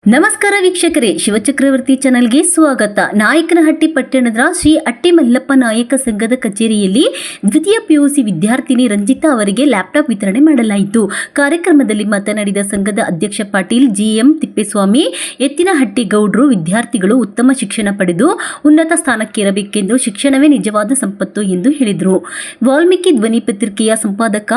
ನಮಸ್ಕಾರ ವೀಕ್ಷಕರೇ, ಶಿವಚಕ್ರವರ್ತಿ ಚಾನೆಲ್ಗೆ ಸ್ವಾಗತ. ನಾಯಕನಹಟ್ಟಿ ಪಟ್ಟಣದ ಶ್ರೀ ಅಟ್ಟಿ ಮಲ್ಲಪ್ಪ ನಾಯಕ ಸಂಘದ ಕಚೇರಿಯಲ್ಲಿ ದ್ವಿತೀಯ ಪಿಯುಸಿ ವಿದ್ಯಾರ್ಥಿನಿ ರಂಜಿತಾ ಅವರಿಗೆ ಲ್ಯಾಪ್ಟಾಪ್ ವಿತರಣೆ ಮಾಡಲಾಯಿತು. ಕಾರ್ಯಕ್ರಮದಲ್ಲಿ ಮಾತನಾಡಿದ ಸಂಘದ ಅಧ್ಯಕ್ಷ ಪಾಟೀಲ್ ಜಿಎಂ ತಿಪ್ಪೇಸ್ವಾಮಿ, ಎತ್ತಿನಹಟ್ಟಿ ಗೌಡ್ರು ವಿದ್ಯಾರ್ಥಿಗಳು ಉತ್ತಮ ಶಿಕ್ಷಣ ಪಡೆದು ಉನ್ನತ ಸ್ಥಾನಕ್ಕೇರಬೇಕೆಂದು ಶಿಕ್ಷಣವೇ ನಿಜವಾದ ಸಂಪತ್ತು ಎಂದು ಹೇಳಿದರು. ವಾಲ್ಮೀಕಿ ಧ್ವನಿ ಪತ್ರಿಕೆಯ ಸಂಪಾದಕ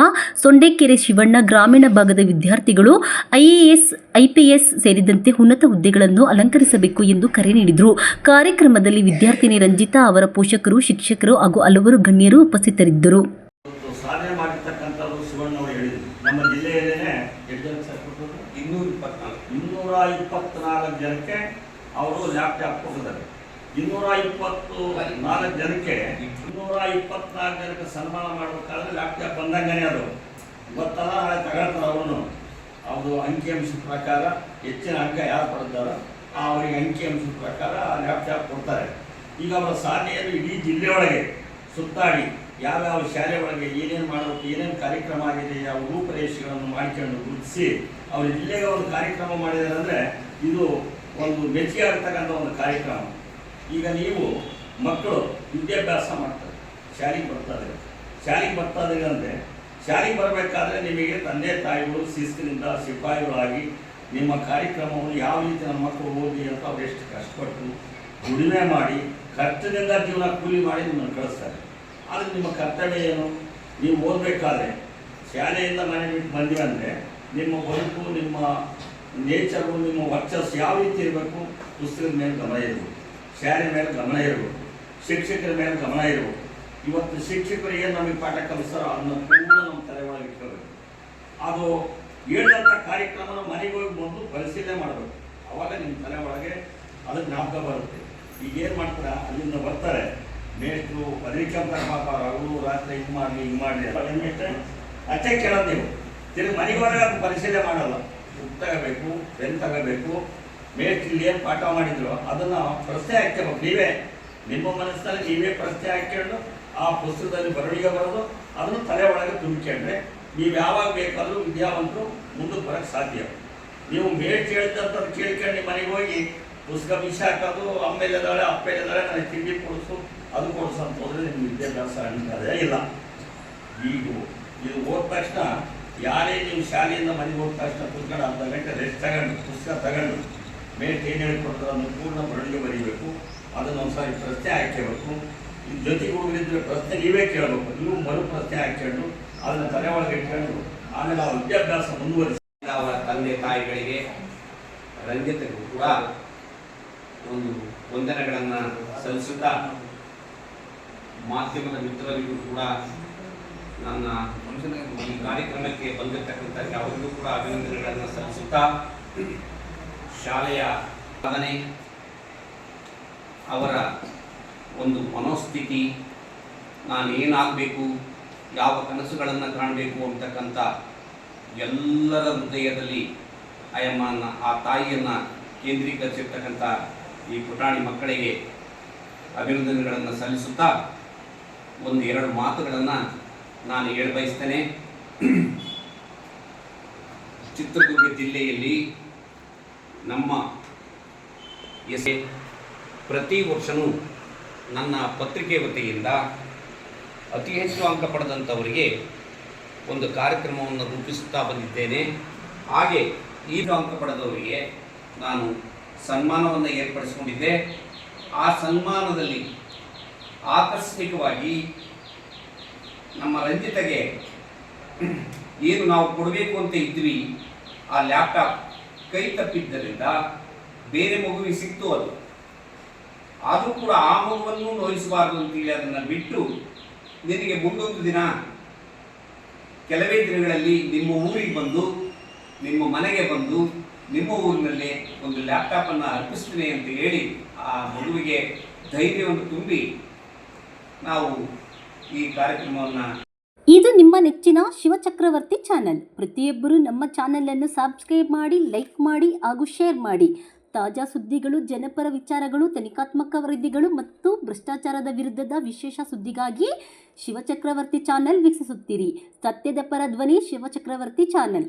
ಸೊಂಡೆಕೆರೆ ಶಿವಣ್ಣ, ಗ್ರಾಮೀಣ ಭಾಗದ ವಿದ್ಯಾರ್ಥಿಗಳು ಐಎಎಸ್, ಐಪಿಎಸ್ ಸೇರಿದಂತೆ ಉನ್ನತ ಹುದ್ದೆಗಳನ್ನು ಅಲಂಕರಿಸಬೇಕು ಎಂದು ಕರೆ ನೀಡಿದರು. ಕಾರ್ಯಕ್ರಮದಲ್ಲಿ ವಿದ್ಯಾರ್ಥಿನಿ ರಂಜಿತಾ, ಅವರ ಪೋಷಕರು, ಶಿಕ್ಷಕರು ಹಾಗೂ ಹಲವರು ಗಣ್ಯರು ಉಪಸ್ಥಿತರಿದ್ದರು. ಸಾಧನೆ ಮಾಡಿರ್ತಕ್ಕಂಥದ್ದು ಶಿವಣ್ಣ ಅವರು ಹೇಳಿದರು. ನಮ್ಮ ಜಿಲ್ಲೆಯಲ್ಲೇ 224 ಜನಕ್ಕೆ ಅವರು ಲ್ಯಾಪ್ಟಾಪ್ ಕೊಟ್ಟಿದ್ದಾರೆ. 224 ಜನಕ್ಕೆ 224 ಜನಕ್ಕೆ ಸನ್ಮಾನ ಮಾಡಬೇಕಾದ್ರೆ ಲ್ಯಾಪ್ಟಾಪ್ ಬಂದಂಗನೇ ಅದು ಗೊತ್ತಲ್ಲ, ನಾಳೆ ತಗೊಳ್ತಾರೆ ಅವರು. ಅದು ಅಂಕಿಅಂಶದ ಪ್ರಕಾರ ಹೆಚ್ಚಿನ ಅಂಕ ಯಾರು ಪಡೆದಾರೋ ಅವರಿಗೆ ಅಂಕಿಅಂಶದ ಪ್ರಕಾರ ಲ್ಯಾಪ್ಟಾಪ್ ಕೊಡ್ತಾರೆ. ಈಗ ಅವರ ಸಾಧನೆಯನ್ನು ಇಡೀ ಜಿಲ್ಲೆಯೊಳಗೆ ಸುತ್ತಾಡಿ ಯಾವ್ಯಾವ ಶಾಲೆ ಒಳಗೆ ಏನೇನು ಮಾಡಬೇಕು, ಏನೇನು ಕಾರ್ಯಕ್ರಮ ಆಗಿದೆ, ಯಾವ ರೂಪರೇಷೆಗಳನ್ನು ಮಾಡಿಕೊಂಡು ಗುರುತಿಸಿ ಅವರು ಜಿಲ್ಲೆಗೆ ಒಂದು ಕಾರ್ಯಕ್ರಮ ಮಾಡಿದ್ದಾರೆ ಅಂದರೆ ಇದು ಒಂದು ಮೆಚ್ಚಿ ಆಗ್ತಕ್ಕಂಥ ಒಂದು ಕಾರ್ಯಕ್ರಮ. ಈಗ ನೀವು ಮಕ್ಕಳು ವಿದ್ಯಾಭ್ಯಾಸ ಮಾಡ್ತಾರೆ, ಶಾಲೆಗೆ ಬರ್ತಾಯಿದ್ದಾರೆ ಅಂದರೆ ಶಾಲೆಗೆ ಬರಬೇಕಾದ್ರೆ ನಿಮಗೆ ತಂದೆ ತಾಯಿಗಳು ಶಿಸ್ತಿನಿಂದ ಸಿಪಾಯಿಗಳಾಗಿ ನಿಮ್ಮ ಕಾರ್ಯಕ್ರಮವನ್ನು ಯಾವ ರೀತಿ ನಮ್ಮ ಮಕ್ಕಳು ಓದಿ ಅಂತ ಅವ್ರು ಎಷ್ಟು ಕಷ್ಟಪಟ್ಟು ದುಡಿಮೆ ಮಾಡಿ ಖರ್ಚಿನಿಂದ ಜೀವನ ಕೂಲಿ ಮಾಡಿ ನಿಮ್ಮನ್ನು ಕಳಿಸ್ತಾರೆ. ಆದರೆ ನಿಮ್ಮ ಕರ್ತವ್ಯ ಏನು? ನೀವು ಓದಬೇಕಾದ್ರೆ ಶಾಲೆಯಿಂದ ಮನೆ ಬಿಟ್ಟು ಬಂದಿವೆ ಅಂದರೆ ನಿಮ್ಮ ಬದುಕು, ನಿಮ್ಮ ನೇಚರು, ನಿಮ್ಮ ವರ್ಚಸ್ಸು ಯಾವ ರೀತಿ ಇರಬೇಕು? ಪುಸ್ತಕದ ಮೇಲೆ ಗಮನ ಇರಬೇಕು, ಶಾಲೆ ಮೇಲೆ ಗಮನ ಇರಬೇಕು, ಶಿಕ್ಷಕರ ಮೇಲೆ ಗಮನ ಇರಬೇಕು. ಇವತ್ತು ಶಿಕ್ಷಕರು ಏನು ನಮಗೆ ಪಾಠ ಕಲಿಸ್ತಾರೋ ಅದನ್ನು ಪೂರ್ಣ ನಮ್ಮ ತಲೆ ಒಳಗೆ ಇಟ್ಕೋಬೇಕು. ಅದು ಹೇಳಿದಂಥ ಕಾರ್ಯಕ್ರಮನ ಮನೆಗೆ ಹೋಗಿ ಬಂದು ಪರಿಶೀಲನೆ ಮಾಡಬೇಕು. ಆವಾಗ ನಿಮ್ಮ ತಲೆ ಒಳಗೆ ಅದು ಜ್ಞಾಪಕ ಬರುತ್ತೆ. ಈಗ ಏನು ಮಾಡ್ತಾರೆ, ಅಲ್ಲಿಂದ ಬರ್ತಾರೆ ಮೇಷ್ಟ್ರು ಬದಲಿಕಂತ ಪಾಪ ಅವರು ರಾತ್ರಿ ಹಿಂಗೆ ಮಾಡಲಿ ಅಲ್ಲ ಮೇಷ್ಟ್ರೆ ಅಷ್ಟೇ ಕೇಳೋದು. ನೀವು ತಿರುಗಿ ಮನೆಗೆ ಹೋದಾಗ ಅದು ಪರಿಶೀಲನೆ ಮಾಡಲ್ಲ. ಬುಕ್ ತಗೋಬೇಕು, ಪೆನ್ ತಗೋಬೇಕು, ಮೇಷ್ಟ್ರು ಇಲ್ಲಿ ಏನು ಪಾಠ ಮಾಡಿದ್ರು ಅದನ್ನು ಪ್ರಶ್ನೆ ಹಾಕ್ಕೋಬೇಕು. ನೀವೇ ನಿಮ್ಮ ಮನಸ್ಸಿನಲ್ಲಿ ನೀವೇ ಪ್ರಶ್ನೆ ಹಾಕ್ಕೊಂಡು ಆ ಪುಸ್ತಕದಲ್ಲಿ ಬರವಣಿಗೆ ಬರೋದು ಅದನ್ನು ತಲೆ ಒಳಗೆ ತುಂಬಿಕೊಂಡ್ರೆ ನೀವು ಯಾವಾಗ ಬೇಕಾದರೂ ವಿದ್ಯಾವಂತರು ಮುಂದಕ್ಕೆ ಬರೋಕ್ಕೆ ಸಾಧ್ಯ. ನೀವು ಮೇಟ್ ಹೇಳ್ದಂಥದ್ದು ಕೇಳ್ಕೊಂಡು ನಿಮ್ಮ ಮನೆಗೆ ಹೋಗಿ ಪುಸ್ತಕ ಬಿಸಿ ಹಾಕೋದು, ಅಮ್ಮೇಲಿದ್ದಾಳೆ ಅಪ್ಪೇಲಿದ್ದಾಳೆ ನನಗೆ ತಿಂಡಿ ಕೊಡಿಸು ಅದು ಕೊಡಿಸು ಅಂತ ಹೋದರೆ ನಿಮ್ಮ ವಿದ್ಯಾಭ್ಯಾಸ ಅದೇ ಇಲ್ಲ. ಈಗ ಇದು ಹೋದ ತಕ್ಷಣ ಯಾರೇ ನೀವು ಶಾಲೆಯಿಂದ ಮನೆಗೆ ಹೋದ ತಕ್ಷಣ ಕೂತ್ಕೊಂಡು ಅರ್ಧ ಗಂಟೆ ರೆಸ್ಟ್ ತಗೊಂಡು ಪುಸ್ತಕ ತಗೊಂಡು ಮೇಟ್ ಏನು ಹೇಳಿಕೊಡ್ತಾರೆ ಅದನ್ನು ಪೂರ್ಣ ಬರವಣಿಗೆ ಬರೀಬೇಕು. ಅದನ್ನು ಒಂದ್ಸಾರಿ ಪ್ರಶ್ನೆ ಹಾಕಬೇಕು. ಈ ಜೊತೆಗೆ ಹೋಗಿದ್ರೆ ಪ್ರಶ್ನೆ ನೀವೇ ಕೇಳಬೇಕು. ನೀವು ಮರು ಪ್ರಶ್ನೆ ಹಾಕೊಂಡು ಅದನ್ನು ತಲೆ ಒಳಗೆ ಇಟ್ಕೊಂಡು ಆಮೇಲೆ ಆ ವಿದ್ಯಾಭ್ಯಾಸ ಮುಂದುವರಿಸಿ. ಅವರ ತಂದೆ ತಾಯಿಗಳಿಗೆ, ರಂಜಿತಗೂ ಕೂಡ ಒಂದು ವಂದನೆಗಳನ್ನು ಸಲ್ಲಿಸುತ್ತಾ, ಮಾಧ್ಯಮದ ಮಿತ್ರರಿಗೂ ಕೂಡ ನನ್ನ ಈ ಕಾರ್ಯಕ್ರಮಕ್ಕೆ ಬಂದಿರತಕ್ಕಂಥ ಅವರಿಗೂ ಕೂಡ ಅಭಿನಂದನೆಗಳನ್ನು ಸಲ್ಲಿಸುತ್ತಾ, ಶಾಲೆಯ ಸಾಧನೆ, ಅವರ ಒಂದು ಮನೋಸ್ಥಿತಿ, ನಾನು ಏನಾಗಬೇಕು, ಯಾವ ಕನಸುಗಳನ್ನು ಕಾಣಬೇಕು ಅಂತಕ್ಕಂಥ ಎಲ್ಲರ ಹೃದಯದಲ್ಲಿ ಆ ತಾಯಿಯನ್ನು ಕೇಂದ್ರೀಕರಿಸಿರ್ತಕ್ಕಂಥ ಈ ಪುಟಾಣಿ ಮಕ್ಕಳಿಗೆ ಅಭಿನಂದನೆಗಳನ್ನು ಸಲ್ಲಿಸುತ್ತಾ ಒಂದೆರಡು ಮಾತುಗಳನ್ನು ನಾನು ಹೇಳಬಯಸ್ತೇನೆ. ಚಿತ್ರದುರ್ಗ ಜಿಲ್ಲೆಯಲ್ಲಿ ನಮ್ಮ ಪ್ರತಿ ವರ್ಷವೂ ನನ್ನ ಪತ್ರಿಕೆ ವತಿಯಿಂದ ಅತಿ ಹೆಚ್ಚು ಅಂಕ ಪಡೆದಂಥವರಿಗೆ ಒಂದು ಕಾರ್ಯಕ್ರಮವನ್ನು ರೂಪಿಸುತ್ತಾ ಬಂದಿದ್ದೇನೆ. ಹಾಗೆ ಈ ಅಂಕ ಪಡೆದವರಿಗೆ ನಾನು ಸನ್ಮಾನವನ್ನು ಏರ್ಪಡಿಸಿಕೊಂಡಿದ್ದೆ. ಆ ಸನ್ಮಾನದಲ್ಲಿ ಆಕಸ್ಮಿಕವಾಗಿ ನಮ್ಮ ರಂಜಿತಗೆ ಏನು ನಾವು ಕೊಡಬೇಕು ಅಂತ ಇದ್ವಿ, ಆ ಲ್ಯಾಪ್ಟಾಪ್ ಕೈ ತಪ್ಪಿದ್ದರಿಂದ ಬೇರೆ ಮಗುವಿಗೆ ಸಿಕ್ತು. ಅದು ಆದರೂ ಕೂಡ ಆ ಮಗುವನ್ನು ನೋಯಿಸಬಾರ್ದು ಅಂತೇಳಿ ಅದನ್ನು ಬಿಟ್ಟು, ನಿನಗೆ ಮುಂದೊಂದು ದಿನ ಕೆಲವೇ ದಿನಗಳಲ್ಲಿ ನಿಮ್ಮ ಊರಿಗೆ ಬಂದು, ನಿಮ್ಮ ಮನೆಗೆ ಬಂದು, ನಿಮ್ಮ ಊರಿನಲ್ಲಿ ಒಂದು ಲ್ಯಾಪ್ಟಾಪನ್ನು ಅರ್ಪಿಸ್ತೀನಿ ಅಂತ ಹೇಳಿ ಆ ಮಗುವಿಗೆ ಧೈರ್ಯವನ್ನು ತುಂಬಿ ನಾವು ಈ ಕಾರ್ಯಕ್ರಮವನ್ನು. ಇದು ನಿಮ್ಮ ನೆಚ್ಚಿನ ಶಿವಚಕ್ರವರ್ತಿ ಚಾನೆಲ್. ಪ್ರತಿಯೊಬ್ಬರೂ ನಮ್ಮ ಚಾನೆಲನ್ನು ಸಬ್ಸ್ಕ್ರೈಬ್ ಮಾಡಿ, ಲೈಕ್ ಮಾಡಿ ಹಾಗೂ ಶೇರ್ ಮಾಡಿ. ತಾಜಾ ಸುದ್ದಿಗಳು, ಜನಪರ ವಿಚಾರಗಳು, ತನಿಖಾತ್ಮಕ ವರದಿಗಳು ಮತ್ತು ಭ್ರಷ್ಟಾಚಾರದ ವಿರುದ್ಧದ ವಿಶೇಷ ಸುದ್ದಿಗಾಗಿ ಶಿವಚಕ್ರವರ್ತಿ ಚಾನೆಲ್ ವೀಕ್ಷಿಸುತ್ತೀರಿ. ಸತ್ಯದ ಪರ ಧ್ವನಿ ಶಿವಚಕ್ರವರ್ತಿ ಚಾನೆಲ್.